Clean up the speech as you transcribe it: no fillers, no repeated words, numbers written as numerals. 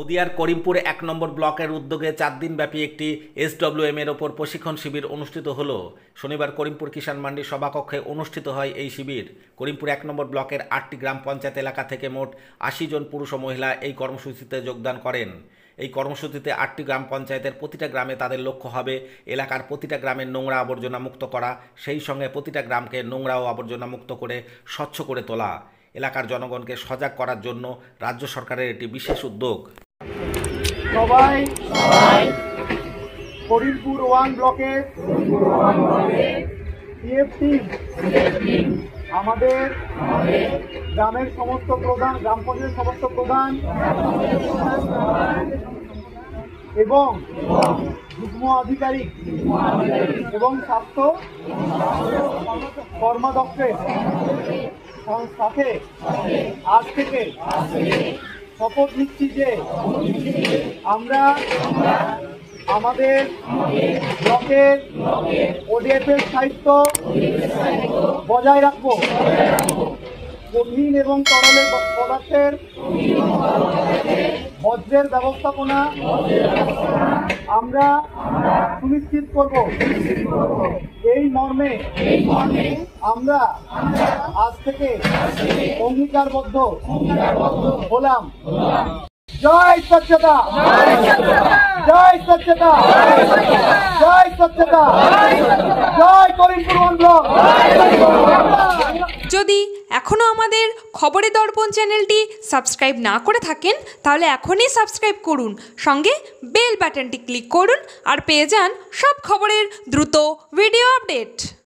নদিয়ার করিমপুর ১ নম্বর ব্লকের উদ্যোগে ৪ দিনব্যাপী একটি SWM এর ওপর প্রশিক্ষণ শিবির অনুষ্ঠিত হলো। শনিবার করিমপুর কিষাণ মান্ডির সভাকক্ষে অনুষ্ঠিত হয় এই শিবির। করিমপুর ১ নম্বর ব্লকের ৮টি গ্রাম পঞ্চায়েত এলাকা থেকে মোট ৮০ জন পুরুষ ও মহিলা এই কর্মসূচিতে যোগদান করেন। এই কর্মসূচিতে ৮টি গ্রাম পঞ্চায়েতের প্রতিটা গ্রামে তাদের লক্ষ্য হবে এলাকার প্রতিটা গ্রামের নোংরা আবর্জনা মুক্ত করা, সেই সঙ্গে প্রতিটা গ্রামকে নোংরা ও আবর্জনা মুক্ত করে স্বচ্ছ করে তোলা। এলাকার জনগণকে সজাগ করার জন্য রাজ্য সরকারের একটি বিশেষ উদ্যোগ। সবাই করিমপুর 1 ব্লকের আমাদের গ্রামের সমস্ত প্রধান, গ্রাম পঞ্চায়েতের সমস্ত প্রধান এবং যুগ্ম আধিকারিক এবং স্বাস্থ্য কর্মদক্ষের সাথে আজ থেকে শপথ নিচ্ছি যে আমরা আমাদের ব্লকের ODF-এর স্থায়িত্ব বজায় রাখবো। কঠিন এবং তরল পদার্থের বর্জ্যের ব্যবস্থাপনা আমরা সুনিশ্চিত করব। এই মর্মে আমরা আজ থেকে অঙ্গীকারবদ্ধ হলাম। জয় স্বচ্ছতা, জয় স্বচ্ছতা, জয় স্বচ্ছতা, জয় করিমপুর 1 ব্লক। যদি এখনও আমাদের খবরের দর্পণ চ্যানেলটি সাবস্ক্রাইব না করে থাকেন তাহলে এখনই সাবস্ক্রাইব করুন, সঙ্গে বেল বাটনটি ক্লিক করুন আর পেয়ে যান সব খবরের দ্রুত ভিডিও আপডেট।